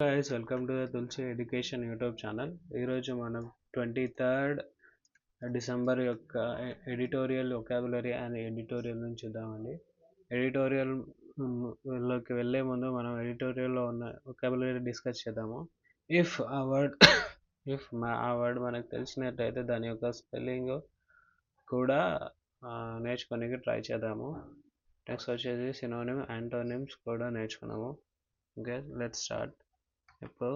Guys, welcome to the Tulsi Education YouTube channel. ఈరోజు మనం 23rd December యొక్క editorial vocabulary and editorial నుంచి చూద్దామండి. ఎడిటోరియల్ లోకి వెళ్ళే ముందు మనం ఎడిటోరియల్లో ఉన్న వొకాబులరీ డిస్కస్ చేద్దాము. ఇఫ్ ఆ వర్డ్ మనకు తెలిసినట్లయితే దాని యొక్క స్పెల్లింగ్ కూడా నేర్చుకోనికి ట్రై చేద్దాము. నెక్స్ట్ వచ్చేసి సినోనిమ్ యాంటోనిమ్స్ కూడా నేర్చుకున్నాము. Okay, let's start. ఇప్పుడు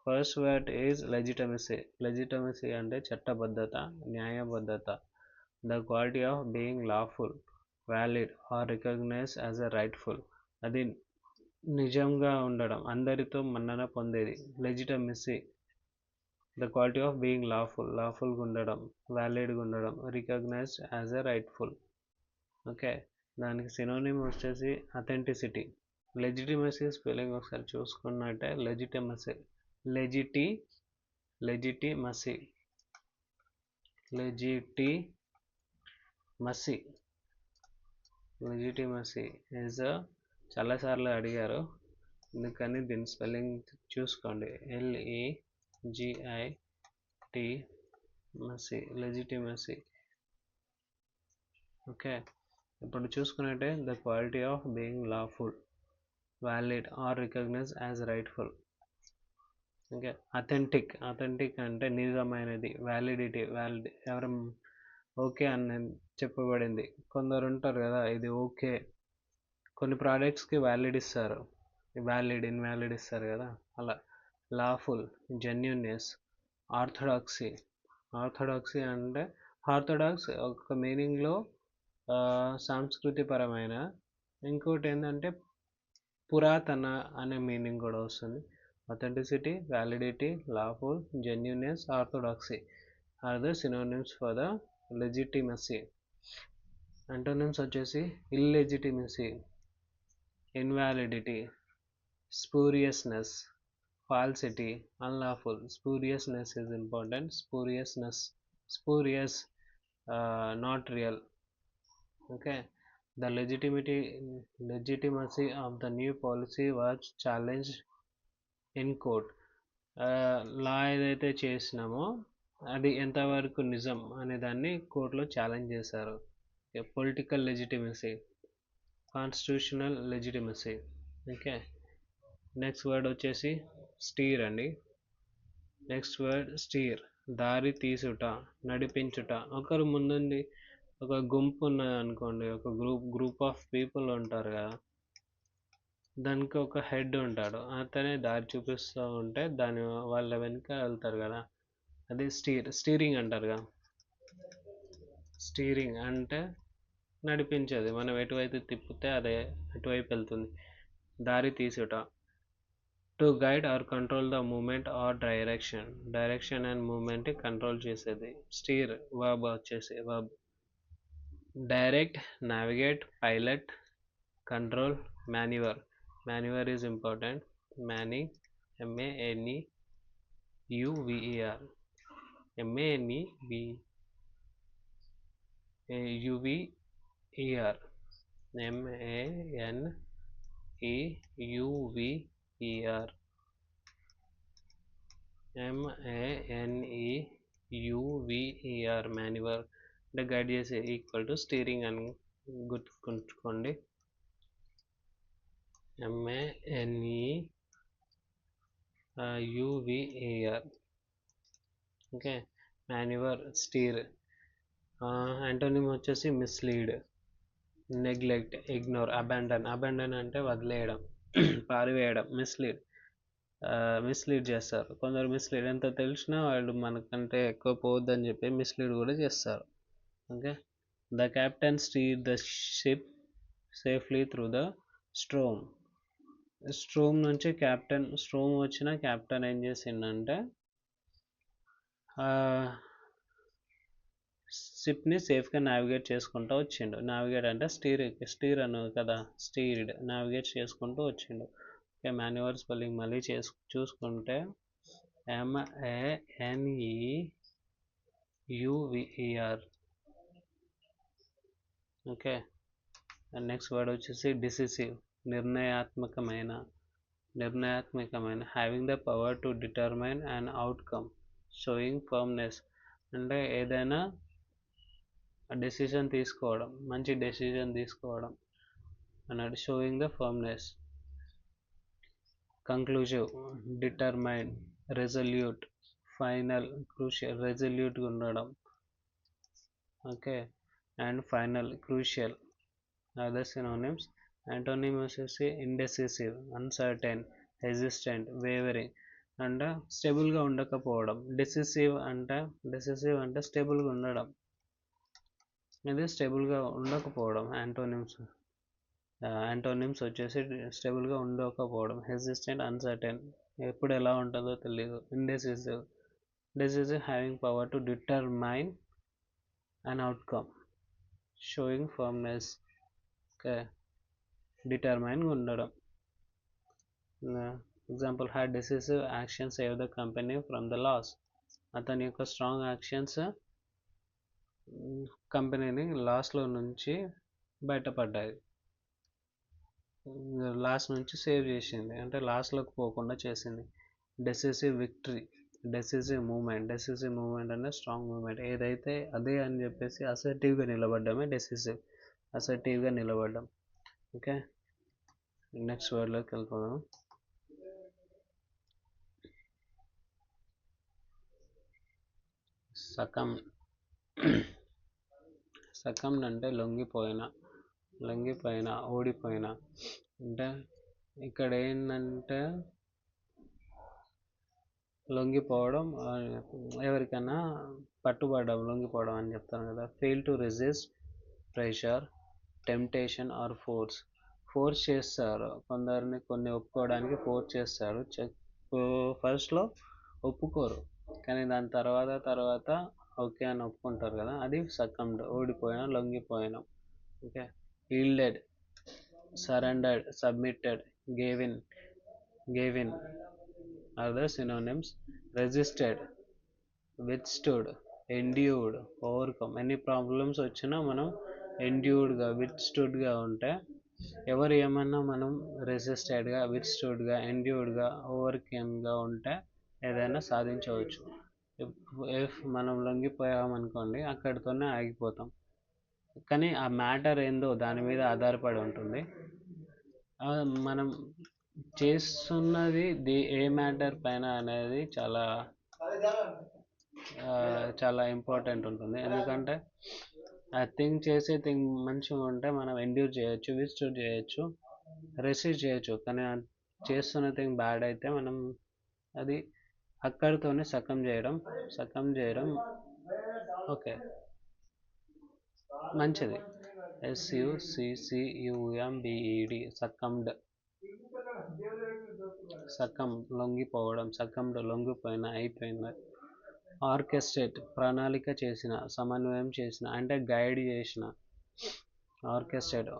first word is legitimacy. Legitimacy అంటే చట్టబద్ధత, న్యాయబద్ధత. The quality of being lawful, valid or recognize as a rightful. అది నిజంగా ఉండడం, అందరితో మన్నన పొందేది. Legitimacy. The quality of being లాఫుల్గా ఉండడం, వ్యాలిడ్గా ఉండడం, recognized as a rightful. Okay, దానికి సినోనిమ్ వచ్చేసి అథెంటిసిటీ. లెజిటిమసీ స్పెల్లింగ్ ఒకసారి చూసుకున్నట్టే లెజిటిమసీ ఈజ్ చాలాసార్లు అడిగారు, అందుకని దీని స్పెల్లింగ్ చూసుకోండి. LEGIT మసీ, legitimacy. ఓకే, ఇప్పుడు చూసుకున్నట్టే the quality of being lawful, valid or recognize as rightful. Okay, authentic అంటే నిజమైనది. వ్యాలిడ్ ఎవరు ఓకే అని చెప్పబడింది. కొందరు ఉంటారు కదా, ఇది ఓకే. కొన్ని ప్రోడక్ట్స్కి వ్యాలిడ్ ఇస్తారు, ఇన్వాలిడ్ ఇస్తారు కదా, అలా. లాఫుల్, జెన్యూన్నెస్. ఆర్థడాక్సీ అంటే ఆర్థడాక్స్ ఒక మీనింగ్లో సంస్కృతిపరమైన, ఇంకోటి ఏంటంటే పురాతన అనే మీనింగ్ కూడా వస్తుంది. Authenticity, validity, lawful, genuineness, orthodoxy are the synonyms for the legitimacy. Antonyms వచ్చేసి illegitimacy, ఇన్వాలిడిటీ, స్పూరియస్నెస్, falsity, unlawful. Spuriousness is important. Spurious, not real. Okay, the legitimacy of the new policy was challenged in court. లా ఏదైతే చేసినామో అది ఎంతవరకు నిజం అనే దాన్ని కోర్టులో challenge చేశారు. Political legitimacy, constitutional legitimacy. Okay, next word వచ్చేసి స్టీర్ అండి. నెక్స్ట్ వర్డ్ స్టీర్, దారి తీసుట, నడిపించుట. ఒకరు ముందుండి, ఒక గుంపు ఉన్నది అనుకోండి, ఒక గ్రూప్ ఆఫ్ పీపుల్ ఉంటారు కదా, దానికి ఒక హెడ్ ఉంటాడు, అతనే దారి చూపిస్తూ ఉంటే దాని వాళ్ళ వెనుక వెళ్తారు కదా, అది స్టీరింగ్ అంటారు కదా. స్టీరింగ్ అంటే నడిపించేది, మనం ఎటువైపు తిప్పితే అదే అటువైపు వెళ్తుంది. దారి తీసుట, to guide or control the movement or direction and movement control చేసేది. స్టీర్ వర్బ్ వచ్చేసి direct, navigate, pilot, control, manoeuvre is important. MANEUVER, manoeuvre అంటే గైడ్ చేసే, ఈక్వల్ టు స్టీరింగ్ అని గుర్తుంచుకోండి. MANEUVER. Okay, manoeuvre, steer. Antonym వచ్చేసి mislead, neglect, ignore, abandon అంటే వదిలేయడం, పారివేయడం. Mislead చేస్తారు కొందరు. ఎంత తెలిసినా వాళ్ళు మనకంటే ఎక్కువ పోవద్దని చెప్పి మిస్లీడ్ కూడా చేస్తారు. Okay, the captain stir the ship safely through the storm నుంచి స్ట్రోమ్ వచ్చిన కెప్టెన్ ఏం చేసిండంటే షిప్ని సేఫ్గా నావిగేట్ చేసుకుంటూ వచ్చిండు. నావిగేట్ అంటే స్టీర్ అను కదా, నావిగేట్ చేసుకుంటూ వచ్చిండు. ఓకే, మాన్యువర్ స్పెల్లింగ్ మళ్ళీ చూసుకుంటే MANEUVER. ఓకే, నెక్స్ట్ వర్డ్ వచ్చేసి డిసిసివ్, నిర్ణయాత్మకమైన, నిర్ణయాత్మకమైన, having the power to determine an outcome, showing firmness అంటే ఏదైనా డెసిషన్ తీసుకోవడం, మంచి డెసిషన్ తీసుకోవడం అన్నాడు. Showing the firmness. Conclusive, determine, resolute, final, crucial. రెజల్యూట్గా ఉండడం, okay, and final, crucial are synonyms. Antonyms వచ్చేసి indecisive, uncertain, hesitant, wavering అంటే స్టేబుల్గా ఉండకపోవడం. డెసిసివ్ అంటే స్టేబుల్గా ఉండడం, ఇది స్టేబుల్గా ఉండకపోవడం. యాంటోనిమ్స్ వచ్చేసి స్టేబుల్గా ఉండకపోవడం, హెసిస్టెంట్, అన్సర్టెన్, ఎప్పుడు ఎలా ఉంటుందో తెలియదు. Indecisive having power to determine an outcome, showing firmness, okay, determine ఉండడం. Example, her decisive action save the company from the loss. అతని యొక్క స్ట్రాంగ్ యాక్షన్స్ కంపెనీని లాస్లో నుంచి బయటపడ్డాయి, లాస్ నుంచి సేవ్ చేసింది, అంటే లాస్లోకి పోకుండా చేసింది. డెసిసివ్ విక్టరీ, డెసిసివ్ మూమెంట్ అంటే స్ట్రాంగ్ మూమెంట్, ఏదైతే అదే అని చెప్పేసి అసర్టివ్గా నిలబడ్డమే డెసిసివ్, అసర్టివ్గా నిలబడ్డం. ఓకే, నెక్స్ట్ వర్డ్లోకి వెళ్ళిపోదాం. సకం అంటే లొంగిపోయిన, ఓడిపోయిన. అంటే ఇక్కడ ఏంటంటే లొంగిపోవడం, ఎవరికైనా పట్టుబడడం, లొంగిపోవడం అని చెప్తాను కదా. Fail to resist pressure, temptation or force చేస్తారు కొందరిని, కొన్ని ఒప్పుకోవడానికి ఫోర్స్ చేస్తారు. ఫస్ట్లో ఒప్పుకోరు, కానీ దాని తర్వాత ఓకే అని ఒప్పుకుంటారు కదా, అది సకండ్, ఓడిపోయిన, లొంగిపోయిన. Okay, yielded, surrendered, submitted, gave in are the synonyms. Resisted, withstood, endured, overcome. ఎన్ని ప్రాబ్లమ్స్ వచ్చినా మనం ఎండ్యూర్డ్గా, విత్స్టూడ్గా ఉంటే, ఎవరు ఏమన్నా మనం రెసిస్టెడ్గా, విత్స్టూడ్గా, ఎండ్యూర్డ్గా, ఓవర్కేమ్గా ఉంటే ఏదైనా సాధించవచ్చు. ఇఫ్ మనం లొంగిపోయామనుకోండి, అక్కడితోనే ఆగిపోతాం. కానీ ఆ మ్యాటర్ ఏందో దాని మీద ఆధారపడి ఉంటుంది. మనం చేస్తున్నది ఏ మ్యాటర్ పైన అనేది చాలా ఇంపార్టెంట్ ఉంటుంది. ఎందుకంటే ఆ చేసే థింగ్ మంచిగా ఉంటే మనం ఎండ్యూర్ చేయొచ్చు, విత్స్టూడ్ చేయొచ్చు, రెసిస్ట్ చేయొచ్చు. కానీ చేస్తున్న థింగ్ బ్యాడ్ అయితే మనం అది అక్కడితోనే సకం చేయడం ఓకే, మంచిది. SUCCUMBED, సకం, లొంగిపోవడం, లొంగిపోయిన, అయిపోయింది. ఆర్కెస్ట్రేట్, ప్రణాళిక చేసిన, సమన్వయం చేసిన, అంటే గైడ్ చేసిన. Orchestrate,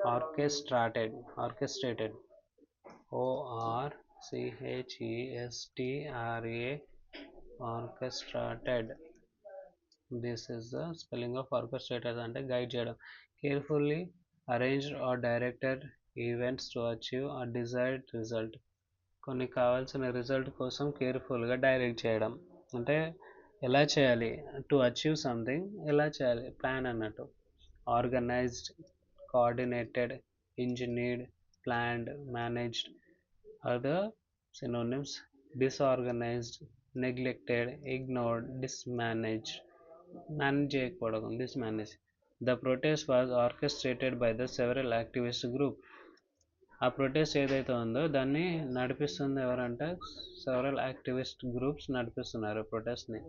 ORCHESTRATED, orchestrated, orchestrated. This is the spelling of orchestrated, అంటే గైడ్ చేయడం. Carefully arranged or directed events to achieve a desired result. కొన్ని కావాల్సిన రిజల్ట్ కోసం కేర్ఫుల్గా డైరెక్ట్ చేయడం, అంటే ఎలా చేయాలి, టు అచీవ్ సంథింగ్, ఎలా చేయాలి, ప్లాన్ అన్నట్టు. Organised, coordinated, engineered, planned, managed. Other synonyms: disorganized, neglected, ignored, dismanaged. Manage చేయకపోవడం, dismanage. The protest was orchestrated by the several activist group. ఆ ప్రొటెస్ట్ ఏదైతే ఉందో దాన్ని నడిపిస్తుంది ఎవరంటే సెవరల్ యాక్టివిస్ట్ గ్రూప్స్ నడిపిస్తున్నారు ప్రొటెస్ట్ని.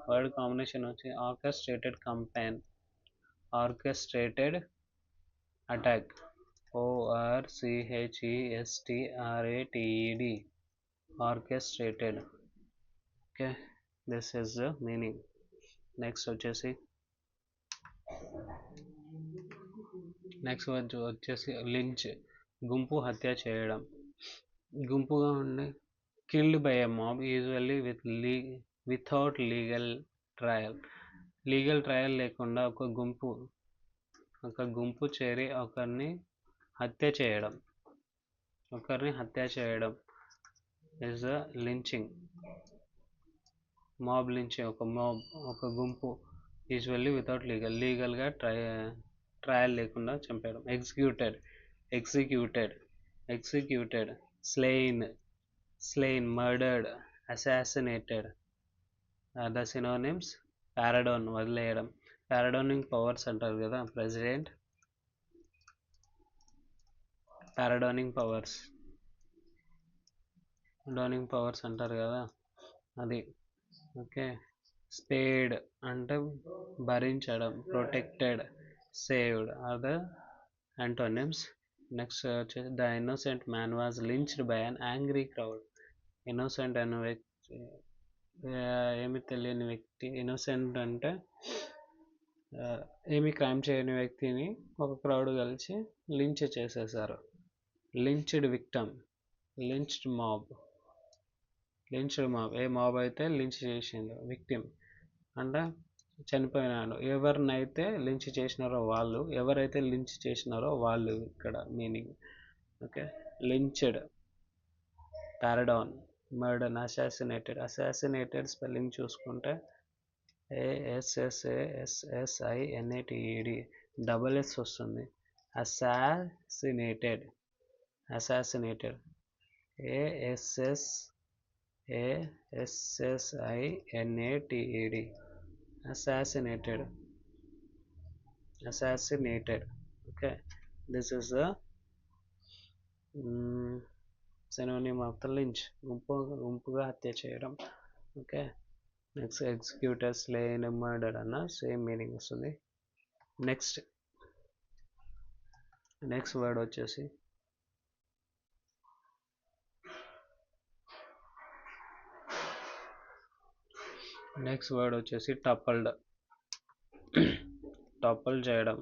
వర్డ్ కాంబినేషన్ వచ్చి orchestrated campaign, orchestrated attack, ORCHESTRATED, orchestrated. Okay, this is the meaning. Next వచ్చేసి లించ్, గుంపు హత్య చేయడం. గుంపుగా ఉండి killed by a mob, usually without legal trial. Legal trial లేకుండా ఒక గుంపు చేరి ఒకరిని హత్య చేయడం is a lynching. Mob lynching, ఒక గుంపు యూజువల్లీ వితౌట్ లీగల్గా ట్రయల్ లేకుండా చంపేయడం. Executed, slain, murdered, assassinated are the synonyms. Pardon, వదిలేయడం. పారడోనింగ్ పవర్స్ అంటారు కదా, ప్రెసిడెంట్ పారడోనింగ్ పవర్స్ అంటారు కదా, అది. ఓకే. స్పేర్డ్ అంటే భరించడం. Protected, saved are the antonyms. Next వచ్చేసి the innocent man was lynched by an angry crowd. Innocent అనే వ్యక్తి, ఏమి తెలియని వ్యక్తి. ఇన్నోసెంట్ అంటే ఏమి క్రైమ్ చేయని వ్యక్తిని ఒక క్రౌడ్ కలిసి లించ్ చేసేసారు. Lynched victim, lynched mob. ఏ మాబ్ అయితే లించ్ చేసిందో, విక్టిమ్ అంటే చనిపోయినాడు. ఎవరైతే లించ్ చేసినారో వాళ్ళు ఇక్కడ meaning. Okay. Lynched, pardon, murder, assassinated spelling చూసుకుంటే ASSASSINATED, డబల్ ఎస్ వస్తుంది. Assassinated ASSASSINATED, assassinated. Okay, this is the synonym of the lynch. గుంపుగా హత్య చేయడం. Okay. Next executor, slain, murder అన్న సేమ్ మీనింగ్ వస్తుంది. నెక్స్ట్ వర్డ్ వచ్చేసి టాపల్ చేయడం.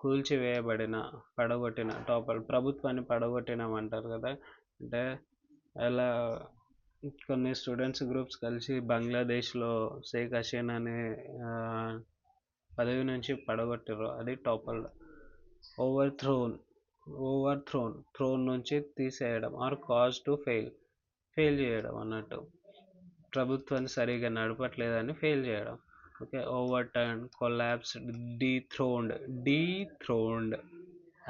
కూల్చివేయబడిన, పడగొట్టిన. టాపల్, ప్రభుత్వాన్ని పడగొట్టినామంటారు కదా, అంటే ఎలా కొన్ని స్టూడెంట్స్ గ్రూప్స్ కలిసి బంగ్లాదేశ్లో షేక్ హసీనా అనే పదవి నుంచి పడగొట్టారు, అది టాపల్డ్. థ్రోన్ నుంచి తీసేయడం. ఆర్ కాజ్ టు ఫెయిల్ చేయడం అన్నట్టు. ప్రభుత్వాన్ని సరిగా నడపట్లేదని ఫెయిల్ చేయడం. Okay. Overturn, collapsed, dethroned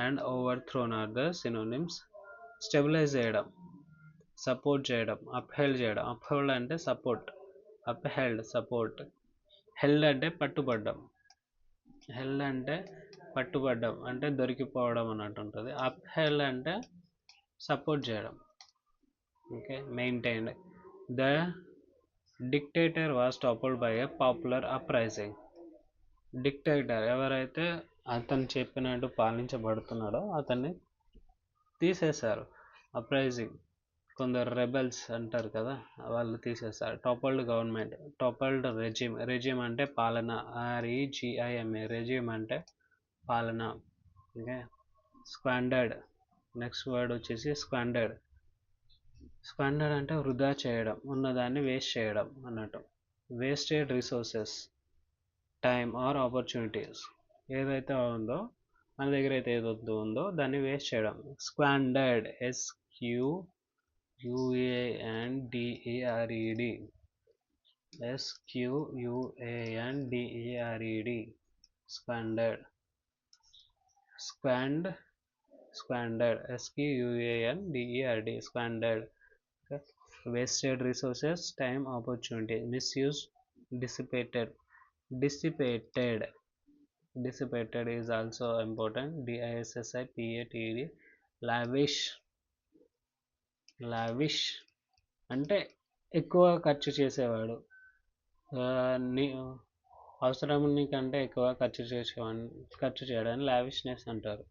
and overthrown are the synonyms. Stabilize చేయడం, సపోర్ట్ చేయడం, అప్హెల్డ్ చేయడం. అప్హెల్డ్ అంటే సపోర్ట్, సపోర్ట్. హెల్డ్ అంటే పట్టుబడ్డం, అంటే దొరికిపోవడం అన్నట్టు ఉంటుంది. అప్హెల్డ్ అంటే సపోర్ట్ చేయడం. Okay. Maintained. The dictator was toppled by a popular uprising. Dictator ఎవరైతే అతను చెప్పినట్టు పాలించబడుతున్నాడో అతన్ని తీసేశారు. అప్రైజింగ్, కొందరు రెబెల్స్ అంటారు కదా, వాళ్ళు తీసేస్తారు. టాపల్డ్ గవర్నమెంట్, టాపల్డ్ రెజిమ్ అంటే పాలన. REGIMA, రెజిమ్ అంటే పాలన. ఓకే. స్క్వాండర్డ్. నెక్స్ట్ వర్డ్ వచ్చేసి స్క్వాండర్డ్ అంటే వృధా చేయడం, ఉన్నదాన్ని వేస్ట్ చేయడం అన్నట్టు. Wasted resources, time or opportunities. ఏదైతే ఉందో మన దగ్గర అయితే ఏదైతే ఉందో దాన్ని వేస్ట్ చేయడం. స్క్వాండర్డ్, SQUANDERD, స్క్వాండర్డ్. స్క్వాండర్డ్, స్క్వాండర్డ్. Wasted resources, time, opportunity. Misuse, dissipated is also important. DISSIPATED. lavish అంటే ఎక్కువ ఖర్చు చేసేవాడు, అవసరం కంటే ఎక్కువ ఖర్చు చేయడాన్ని లావిష్నెస్ అంటారు.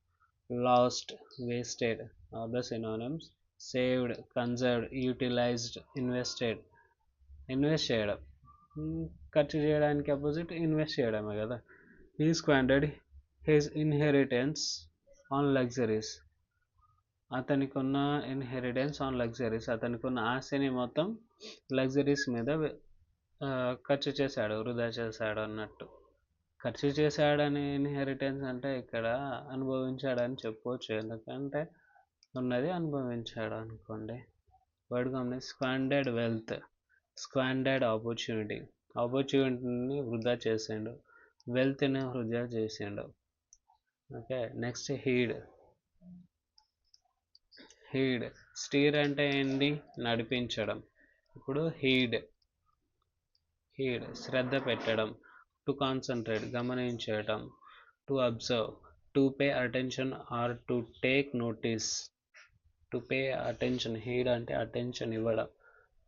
Lost, wasted are the synonyms. Saved, conserved, utilized, invest చేయడం. ఖర్చు చేయడానికి అపోజిట్ ఇన్వెస్ట్ చేయడమే కదా. He squandered his inheritance on luxuries. అతనికి ఉన్న ఆస్తిని మొత్తం లగ్జరీస్ మీద ఖర్చు చేశాడు, వృధా చేశాడు అన్నట్టు. ఖర్చు చేశాడని ఇన్హెరిటెన్స్ అంటే ఇక్కడ అనుభవించాడని చెప్పవచ్చు, ఎందుకంటే ఉన్నది అనుభవించాడు అనుకోండి. వర్డ్ కాంబినేషన్ స్క్వాండర్డ్ వెల్త్, స్క్వాండర్డ్ ఆపర్చునిటీని వృధా చేసిండు, వెల్త్ని వృధా చేసిండు. Okay, next heed. స్టీర్ అంటే ఏంటి? నడిపించడం. ఇప్పుడు హీడ్ శ్రద్ధ పెట్టడం, టు కాన్సన్ట్రేట్ గమనించడం, to observe, to pay attention or to take notice. To pay attention, heed అంటే అటెన్షన్ ఇవ్వడం,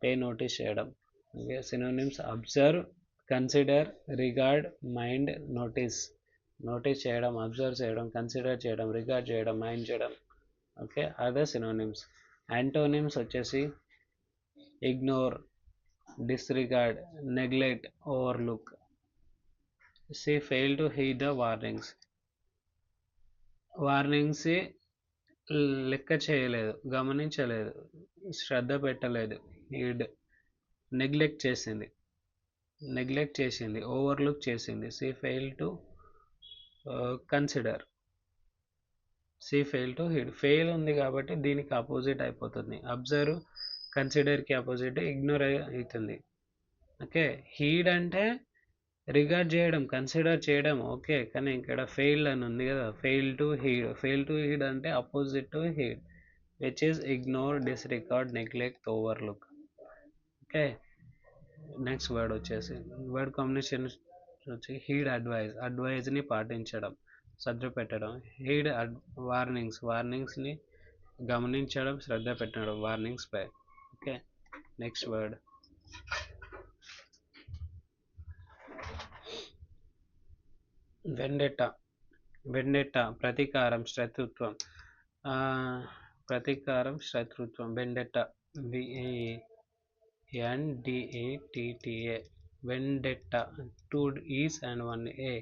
పే నోటీస్ చేయడం. Okay, synonyms observe, consider, regard, mind, notice. Notice చేయడం, అబ్జర్వ్ చేయడం, కన్సిడర్ చేయడం, రిగార్డ్ చేయడం, మైండ్ చేయడం. Okay, other synonyms. యాంటోనిమ్స్ వచ్చేసి ignore, disregard, neglect, overlook. She failed to heed the warnings. లెక్క చేయలేదు, గమనించలేదు, శ్రద్ధ పెట్టలేదు. హీడ్ నెగ్లెక్ట్ చేసింది, ఓవర్లుక్ చేసింది. She failed to consider, she failed to heed. Fail ఉంది కాబట్టి దీనికి ఆపోజిట్ అయిపోతుంది. అబ్జర్వ్ కన్సిడర్కి ఆపోజిట్ ఇగ్నోర్ అవుతుంది. ఓకే, హీడ్ అంటే రిగార్డ్ చేయడం, కన్సిడర్ చేయడం. ఓకే, కానీ ఇక్కడ ఫెయిల్ అని ఉంది కదా, ఫెయిల్ టు హీడ్ అంటే opposite to heed, which is ignore, disregard, neglect, overlook. Okay, next word వచ్చేసి వర్డ్ కాంబినేషన్ వచ్చి హీడ్ అడ్వైజ్ని పాటించడం, శ్రద్ధ పెట్టడం. హీడ్ వార్నింగ్స్ని గమనించడం, శ్రద్ధ పెట్టడం, వార్నింగ్స్ పై. ఓకే, నెక్స్ట్ వర్డ్ వెండెట్టా ప్రతీకారం, శత్రుత్వం. వెండెట్టా, VENDETTA, వెండెట్టా, 2 E's and 1 A.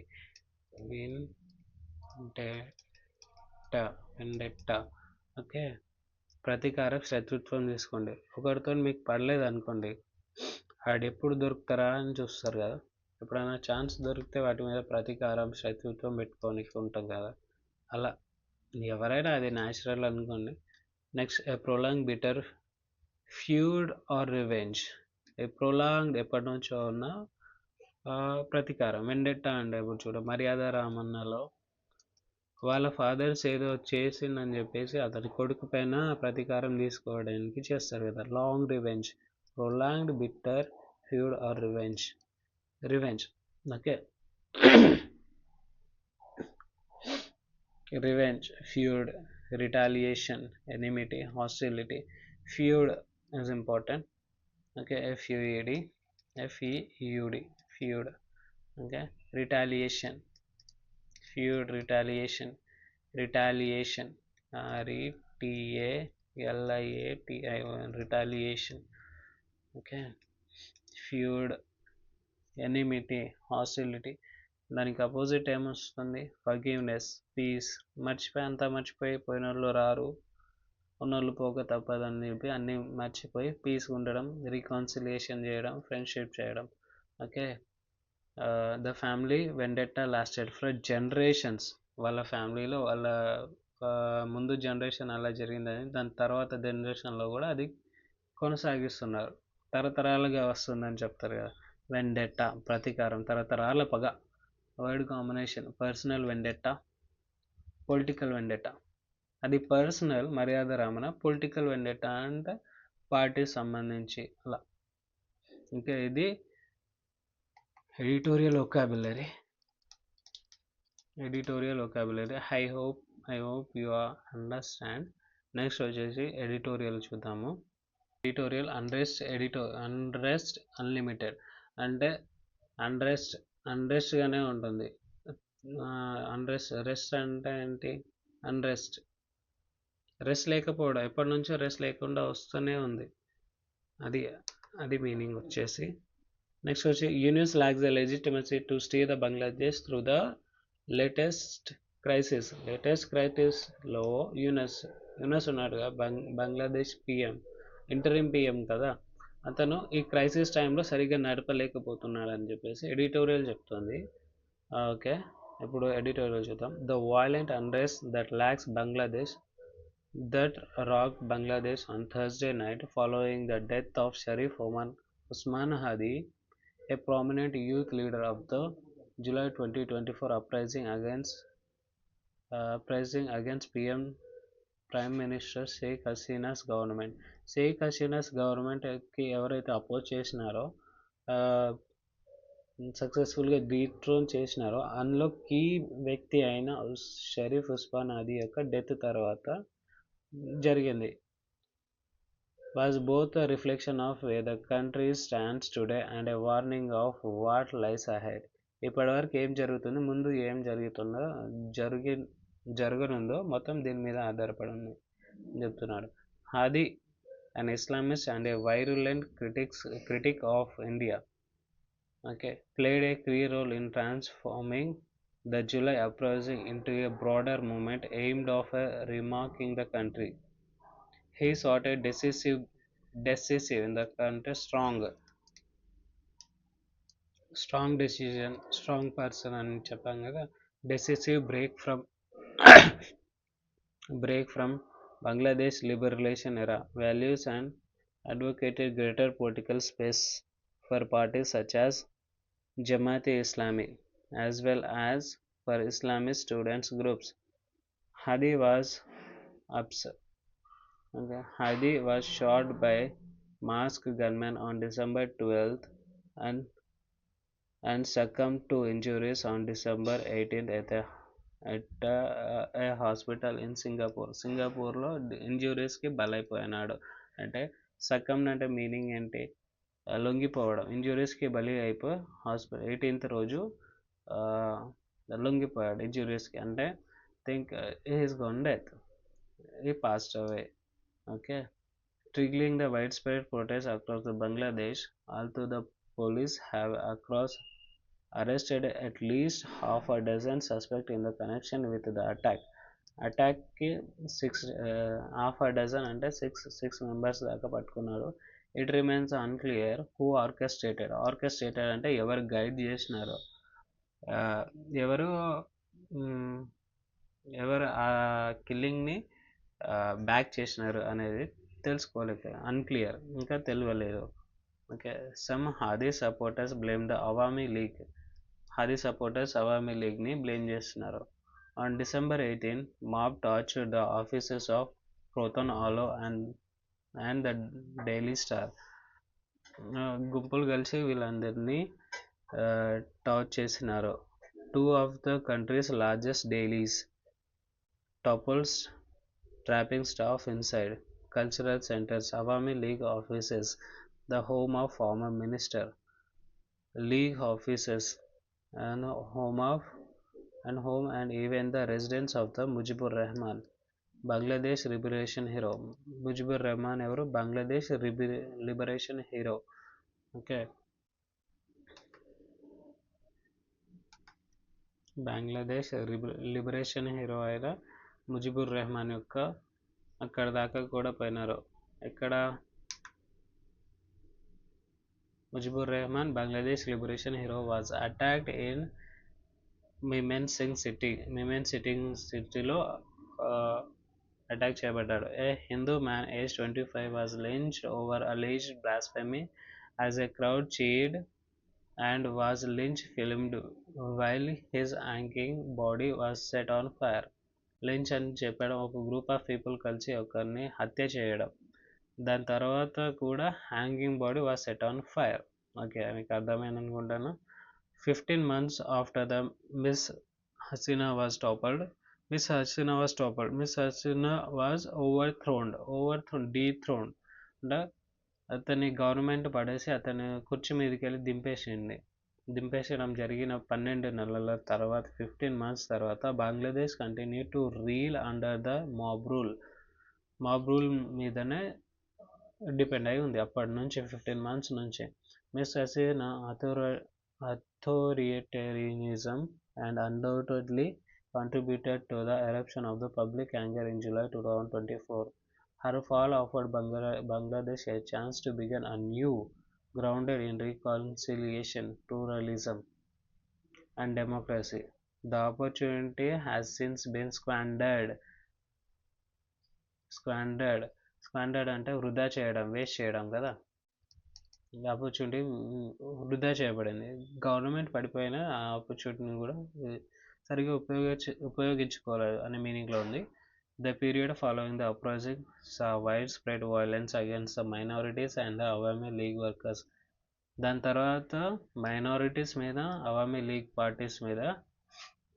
వెండెట్టా. Okay, ప్రతీకారం, శత్రుత్వం తీసుకోండి. ఒకరితో మీకు పడలేదు అనుకోండి, వాడు ఎప్పుడు దొరుకుతారా అని చూస్తారు కదా. ఎప్పుడైనా ఛాన్స్ దొరికితే వాటి మీద ప్రతీకారం, శత్రుత్వం పెట్టుకోనికి ఉంటుంది కదా, అలా ఎవరైనా అది న్యాచురల్ అనుకోండి. Next prolong bitter feud or revenge. ఎప్పటి నుంచో ఉన్న ప్రతీకారం. వెండెట్టా అంటే ఇప్పుడు చూడ మర్యాద రామన్నలో వాళ్ళ ఫాదర్స్ ఏదో చేసిందని చెప్పేసి అతని కొడుకు పైన ప్రతీకారం తీసుకోవడానికి చేస్తారు కదా, long revenge. Prolonged bitter feud or revenge. Okay, revenge, feud, retaliation, enmity, hostility. Feud is important. Okay, FUED, feud. Okay, retaliation, retaliation, RETALIATION, retaliation. Okay, feud, enmity, hostility. దానికి అపోజిట్ ఏమొస్తుంది? Forgiveness, peace. మర్చిపోయి పోయిన వాళ్ళు రారు, ఉన్నోళ్ళు పోక తప్పదని చెప్పి అన్నీ మర్చిపోయి పీస్ ఉండడం, రీకాన్సిలియేషన్ చేయడం, ఫ్రెండ్షిప్ చేయడం. Okay, the family వెండెట్టా lasted for generations. వాళ్ళ ఫ్యామిలీలో వాళ్ళ ముందు జనరేషన్ అలా జరిగిందని దాని తర్వాత జనరేషన్లో కూడా అది కొనసాగిస్తున్నారు, తరతరాలుగా వస్తుందని చెప్తారు కదా. వెండెట్టా ప్రతీకారం, తరతరాల పగ. Word combination personal వెండెట్టా, political వెండెట్టా. అది పర్సనల్ మర్యాద రామన, పొలిటికల్ వెండెట్టా అంటే పార్టీ సంబంధించి అలా. ఇంకా ఇది editorial vocabulary. I hope you understand. Next వచ్చేసి ఎడిటోరియల్ చూద్దాము. ఎడిటోరియల్ అన్రెస్ట్ అన్లిమిటెడ్ అంటే అన్రెస్ట్గానే ఉంటుంది. రెస్ట్ అంటే ఏంటి? రెస్ట్ లేకపోవడం, ఎప్పటి నుంచో రెస్ట్ లేకుండా వస్తూనే ఉంది, అది మీనింగ్ వచ్చేసి. నెక్స్ట్ వచ్చి Yunus lacks the legitimacy to steer the Bangladesh through the latest క్రైసిస్లో యూనస్ ఉన్నాడుగా, బంగ్లాదేశ్ పిఎం, ఇంటరిమ్ పిఎం కదా, అతను ఈ క్రైసిస్ టైంలో సరిగ్గా నడపలేకపోతున్నాడు అని చెప్పేసి ఎడిటోరియల్ చెప్తుంది. ఓకే, ఇప్పుడు ఎడిటోరియల్ చూద్దాం. The violent unrest that lacks Bangladesh that rocked Bangladesh on Thursday night following the death of Sharif Usman Hadi, a prominent youth leader of the July 2024 uprising against Prime Minister Sheikh Hasina's government. Sheikh Hasina's గవర్నమెంట్కి ఎవరైతే oppose చేసినారో, సక్సెస్ఫుల్గా డీట్రోన్ చేసినారో, అందులో key వ్యక్తి అయిన షరీఫ్ ఉస్మాన్ హదీ యొక్క death తర్వాత జరిగింది. Was both a reflection of where the country stands today and a warning of what lies ahead. ఇప్పటివరకు ఏం జరుగుతుంది, ముందు ఏం జరగనుందో మొత్తం దీని మీద ఆధారపడి ఉంది చెప్తున్నాడు. హాది, an Islamist and a virulent critic of India, okay, played a key role in transforming the July uprising into a broader movement aimed at remarking the country. He sought a decisive in the country strong decision, strong person అని చెప్పాం కదా, decisive break from Bangladesh liberation era values and advocated greater political space for parties such as Jamaat-e-Islami as well as for Islamist students groups. Hadi was Hadi was shot by masked gunmen on December 12th and succumbed to injuries on December 18th at a hospital in Singapore. సింగపూర్లో ఇంజురీస్కి బలైపోయినాడు. అంటే సక్కమ్డ్ అంటే meaning ఏంటి, లొంగిపోవడం. ఇంజురీస్కి బలి అయిపోయి hospital 18th రోజు లొంగిపోయాడు ఇంజురీస్కి. అంటే think he's gone death, he passed away. Okay, triggering the widespread protests across the Bangladesh, although the police have arrested at least half a dozen suspects in the connection with the attack కి half a dozen అంటే six members దాకా పట్టుకున్నారు. It remains unclear who orchestrated అంటే ఎవరు guide చేసినారో, ఎవరు ఆ కిల్లింగ్ని back చేసినారు అనేది తెలుసుకోలేక అన్క్లియర్, ఇంకా తెలియలేదు. Okay, some Hadi supporters blame the Awami League. Hadi supporters Awami లీగ్ని బ్లేమ్ చేస్తున్నారు. On December 18, mob torched the offices of Proton Olo and the Daily Star. గుంపులు కలిసి వీళ్ళందరినీ టార్చ్ చేసినారు. Two of the country's largest dailies toppled, trapping staff inside cultural centers, Awami League offices, the home of former minister, league offices, and home and even the residence of the Mujibur Rahman, Bangladesh liberation hero. Mujibur Rahman ఎవరు, Bangladesh liberation hero. Okay, Bangladesh liberation hero అయిన ముజిబుర్ రెహమాన్ యొక్క అక్కడ దాకా కూడా పోయినారు. ఎక్కడ Mujibur Rahman, Bangladesh liberation hero, was attacked in సిటీలో attack చేయబడ్డాడు. A Hindu man aged 25 was lynched over alleged blasphemy as a crowd cheered and was Lynch filmed while his hanging body was set on fire. Lynch అని చెప్పడం, ఒక group of people కలిసి ఒకరిని హత్య చేయడం, దాని తర్వాత కూడా hanging body was set on fire. Okay, మీకు అర్థమైంది అనుకుంటాను. 15 months after the Miss Hasina was toppled, Miss Hasina was dethroned. అంటే అతని గవర్నమెంట్ పడేసి అతని కుర్చీ మీదకి వెళ్ళి దింపేసడం జరిగిన 12 నెలల తర్వాత, 15 months తర్వాత, Bangladesh continue to reel under the mob rule మీదనే డిపెండ్ అయి ఉంది అప్పటి నుంచి, 15 months నుంచి. Miss Hasina authoritarianism and undoubtedly contributed to the eruption of the public anger in July 2024. Her fall offered Bangladesh a chance to begin anew, grounded in reconciliation, pluralism, and democracy. The opportunity has since been squandered అంటే వృధా చేయడం, waste చేయడం కదా. Opportunity వృధా చేయబడింది. Government పడిపోయిన ఆ ఆపర్చునిటీని కూడా సరిగ్గా ఉపయోగించుకోలేదు అనే మీనింగ్లో ఉంది. The period following the uprising saw widespread violence against the minorities and the Awami League workers. దాని తర్వాత మైనారిటీస్ మీద, అవామీ లీగ్ పార్టీస్ మీద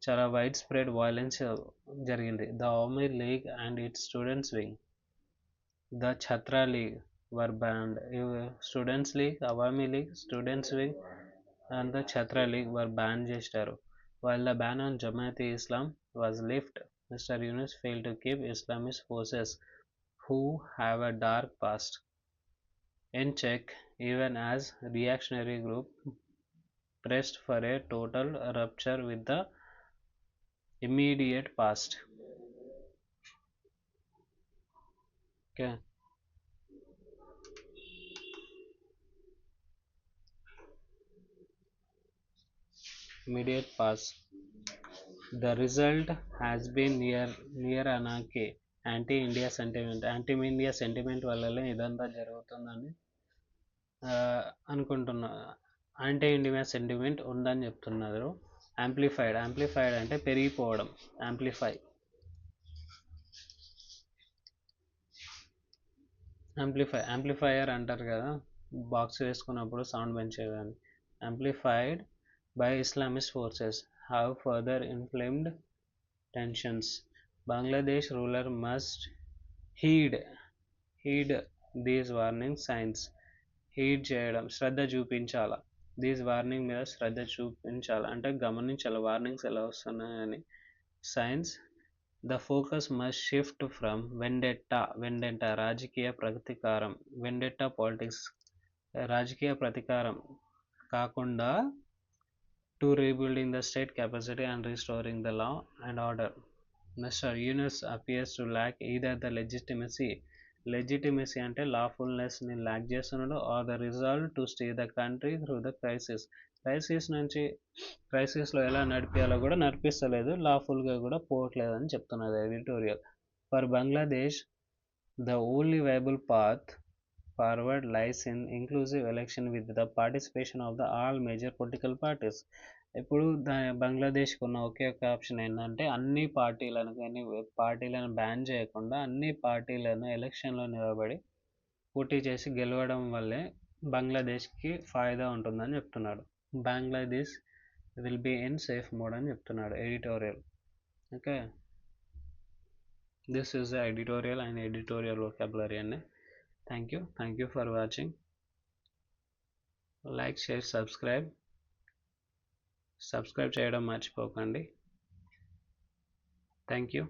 చాలా వైడ్ స్ప్రెడ్ వైలెన్స్ జరిగింది. The Awami league and it's students wing, the Chhatra league were banned. Students league, Awami league, students wing and the Chhatra League were banned చేశారు. While the ban on Jamaat Islam was lifted, Mr. Yunus failed to keep Islamist forces who have a dark past in check, even as reactionary group pressed for a total rupture with the immediate past. Okay. Immediate past. The result has been near anarchy, anti-India sentiment వల్లనే ఇదంతా జరుగుతుందని అనుకుంటున్నా. Anti India sentiment ఉందని చెప్తున్నారు. Amplified అంటే పెరిగిపోవడం. Amplifier అంటారు కదా, బాక్స్ వేసుకున్నప్పుడు సౌండ్ పెంచేదాన్ని. Amplified by Islamist forces have further inflamed tensions. Bangladesh ruler must heed these warning signs. Heed చేయడం, శ్రద్ధ చూపించాల. దీస్ వార్నింగ్ మీద శ్రద్ధ చూపించాలి అంటే గమనించాలి వార్నింగ్స్ ఎలా వస్తున్నాయని. Science, the focus must shift from వెండెట్టా రాజకీయ ప్రతీకారం, వెండెట్టా పాలిటిక్స్ రాజకీయ ప్రతీకారం కాకుండా to rebuilding the state capacity and restoring the law and order. Mr. Yunus appears to lack either the legitimacy అంటే lawfulness ని lack చేస్తున్నాడు, or the resolve to steer the country through the క్రైసిస్లో ఎలా నడిపించాలో కూడా నడిపిస్తలేదు, లాఫుల్గా కూడా పోవట్లేదు అని చెప్తున్నది editorial. For Bangladesh the only viable path forward lies in inclusive election with the participation of the all major political parties. ఇప్పుడు బంగ్లాదేశ్కి ఉన్న ఒకే ఒక ఆప్షన్ ఏంటంటే అన్ని పార్టీలను బ్యాన్ చేయకుండా అన్ని పార్టీలను ఎలక్షన్లో నిలబడి పోటీ చేసి గెలవడం వల్లే బంగ్లాదేశ్కి ఫాయిదా ఉంటుందని చెప్తున్నాడు. Bangladesh will be in safe mode అని చెప్తున్నాడు editorial. Okay, this is the editorial and editorial vocabulary అండి. Thank you for watching. Like, share, subscribe చేయడం మర్చిపోకండి. Thank you.